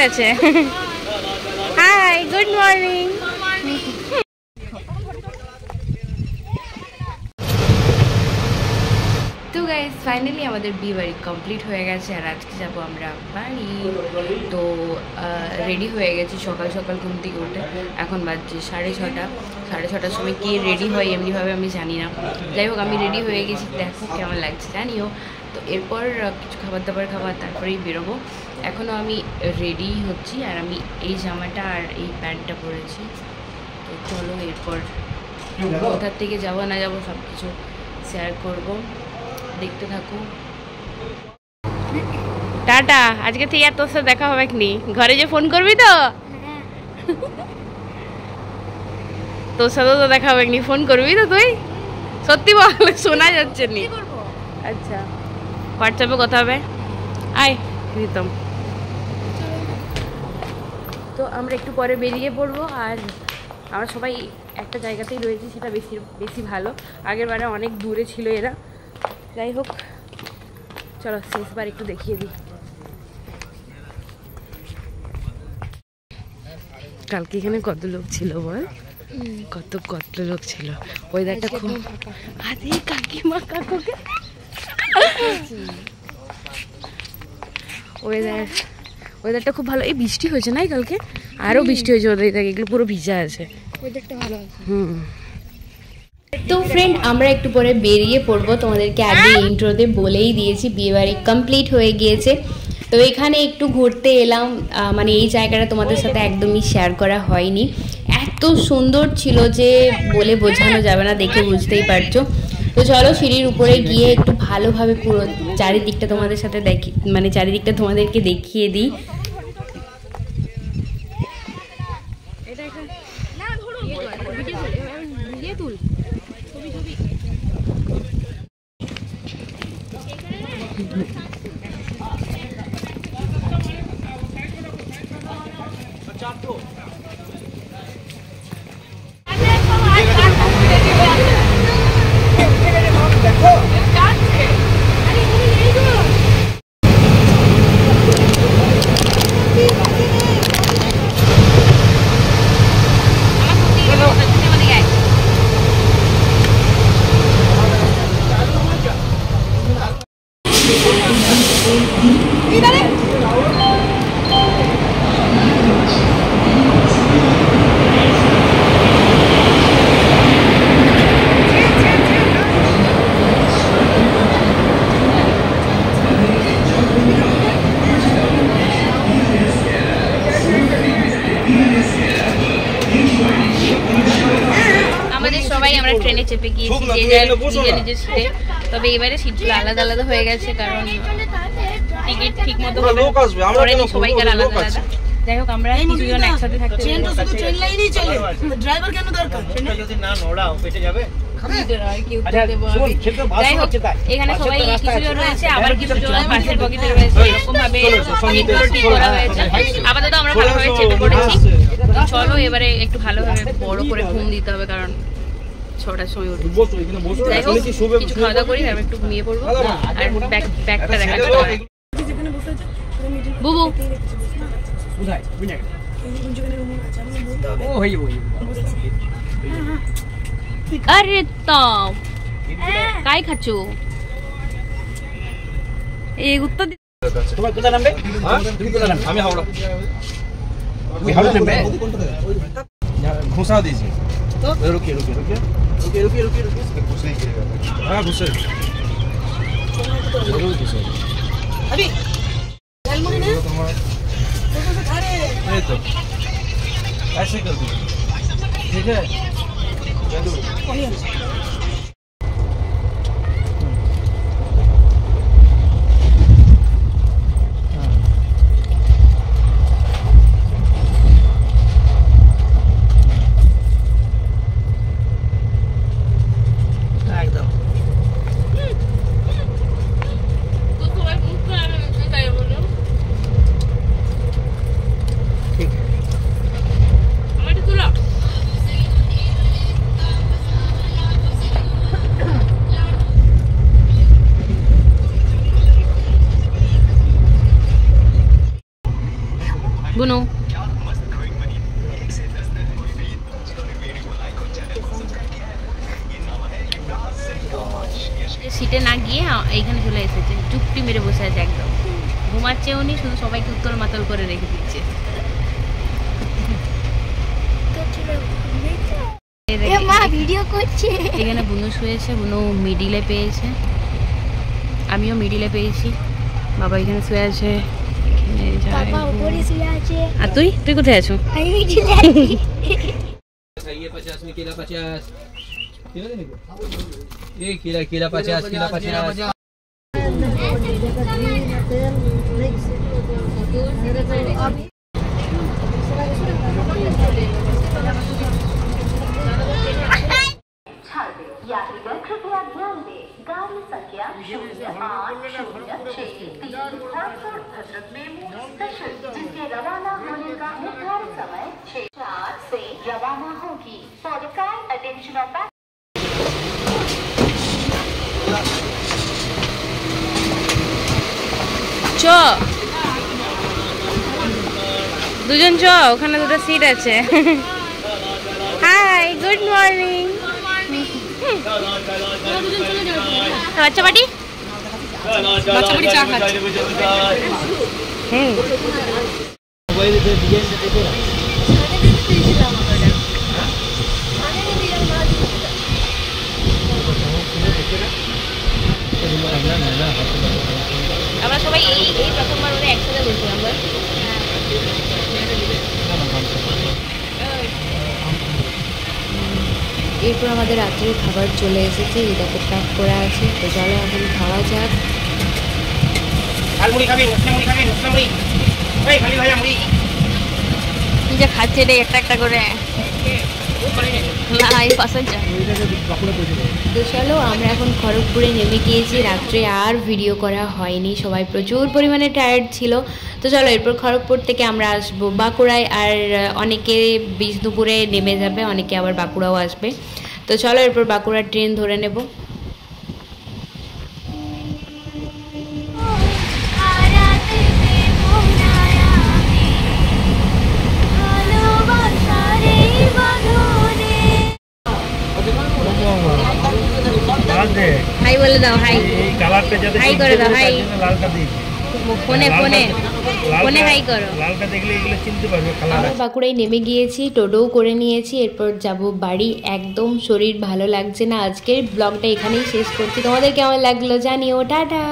গেছে। Hi, good morning. তো guys finally আমাদের বিয়ে বাড়ি কমপ্লিট হয়ে গেছে আর আজকে যাবো আমরা বাড়ি। তো রেডি হয়ে গেছি সকাল সকাল ঘুম থেকে উঠে। এখন বাজছে 6:30। 6:30টার সময় কে রেডি হয় এমনিভাবে আমি জানি না। যাই হোক আমি রেডি হয়ে গেছি, দেখো কেমন লাগছে জানিও। তো এরপর কিছু খাবার দাবার খাবার তারপরেই বেরোবো। এখনও আমি রেডি হচ্ছি আর আমি এই জামাটা আর এই প্যান্টটা পরেছি। তো চলো এরপর কোথার থেকে যাবো না যাবো সব কিছু শেয়ার করবো, দেখতে থাকো। টাটা, আজকে থেকে আর তোর সাথে দেখা হবে কি? ঘরে যে ফোন করবি তো? তোর সাথেও তো দেখা হবে কি? ফোন করবি তো তুই? সত্যি বল, শোনা যাচ্ছে নি। আচ্ছা হোয়াটসঅ্যাপে কথা হবে। আয় প্রীতম। তো আমরা একটু পরে বেরিয়ে পড়বো আর আমরা সবাই একটা জায়গাতেই রয়েছি, সেটা বেশি ভালো। আগের বারে অনেক দূরে ছিল এরা। যাই হোক চলো শেষবার একটু দেখিয়ে দিই। কালকে এখানে কত লোক ছিল বল? কত লোক ছিল। ওয়েদারটা খুব, আরে কাকিমা কাকুকে ওয়েদারটা খুব ভালো। এই বৃষ্টি হয়েছে না কালকে? আরও বৃষ্টি হয়েছে ওদের, এগুলো পুরো ভিজা আছে। ওয়েদারটা ভালো আছে। তো ফ্রেন্ড আমরা একটু পরে বেরিয়ে পড়বো। তোমাদেরকে আগে ইন্ট্রোতে বলেই দিয়েছি বিয়েবাড়ি কমপ্লিট হয়ে গিয়েছে। তো এখানে একটু ঘুরতে এলাম, মানে এই জায়গাটা তোমাদের সাথে একদমই শেয়ার করা হয়নি। এত সুন্দর ছিল যে বলে বোঝানো যাবে না, দেখে বুঝতেই পারছো। তো চলো সিঁড়ির উপরে গিয়ে একটু ভালোভাবে পুরো চারিদিকটা তোমাদের সাথে চারিদিকটা তোমাদেরকে দেখিয়ে দিই। আমরা ট্রেনে চেপে গিয়েছি নিজের সিটে। তবে এবারে সিটগুলো আলাদা আলাদা হয়ে গেছে, কারণ টিকিট ঠিক মতো করেনি সবাইকার আলাদা আলাদা। যাই হোক আমরা কিছুজন একসাথে থাকতে যাই হোক এখানে সবাই কিছুজন রয়েছে, আবার কিছুজন পাশের বগিতে রয়েছে। এরকম ভাবে ঠিক করা হয়েছে। আপাতত আমরা ভালোভাবে চেপে পড়েছি। চলো এবারে একটু ভালোভাবে বড় করে ঘুম দিতে হবে, কারণ 6টার সময় উঠি। যাই হোক কিছু খাওয়া দাওয়া করি, আমি একটু ঘুমিয়ে পড়বো। আর ব্যাগটা দেখা যাবে। বুবু আরে তো কাই খাচ্ছো? এই উত্তর তোমার কোথায় নামবে? তুমি কোথায় নামবে? আমি হাওড়া। তুমি হাওড়া নামবে? ঘুষা দিয়েছি तो रुकिए रुकिए रुकिए रुकिए रुकिए रुकिए रुकिए घुस नहीं गिरेगा। हाँ घुसे जरूर घुसे अभी नहीं तो ऐसे कर दीजिए, ठीक है? বুনু সিটে না গিয়ে এইখানে চলে এসেছে, চুপটি মেরে বসে আছে, একদম ঘুমাচ্ছে উনি, শুধু সবাইকে উত্তল মাতাল করে রেখে দিচ্ছে। এখানে বুনু শুয়েছে, বুনু মিডিলে পেয়েছে, আমিও মিডিলে পেয়েছি, বাবা এখানে শুয়ে আছে, আর তুই তুই কোথায় আছো? यात्रीगण कृपया ध्यान दें, गाड़ी संख्या 0806 भद्रक मेमू स्पेशल जिसके रवाना होने का निर्धारित समय 6:04 से रवाना होगी। For the kind attention of চ দুজন চ, ওখানে দুটো সিট আছে। Hi, good morning. বাচ্চা পাটি চা খাচ্ছে। আমরা সবাই এই প্রথমবার ওরা একসাথে বলছিলাম। এরপর আমাদের রাত্রের খাবার চলে এসেছে, এটাকে প্যাক করা আছে, তো চলো এখন খাওয়া যাক। কি যে খাচ্ছে রে একটা একটা করে, তো চলো আমরা এখন খড়গপুরে নেমে গিয়েছি। রাত্রে আর ভিডিও করা হয়নি, সবাই প্রচুর পরিমাণে টায়ার্ড ছিল। তো চলো এরপর খড়গপুর থেকে আমরা আসবো বাঁকুড়ায়, আর অনেকে বিষ্ণুপুরে নেমে যাবে, অনেকে আবার বাঁকুড়াও আসবে। তো চলো এরপর বাঁকুড়ার ট্রেন ধরে নেব। হাই বলে দাও, হাই হাই করে দাও, হাই ফোনে ফোনে ফোনে হাই করো। আমরা বাঁকুড়ায় নেমে গিয়েছি, টোটোও করে নিয়েছি, এরপর যাব বাড়ি। একদম শরীর ভালো লাগছে না। আজকের ব্লগটা এখানেই শেষ করছি, তোমাদের কেমন লাগলো জানিও, টাটা।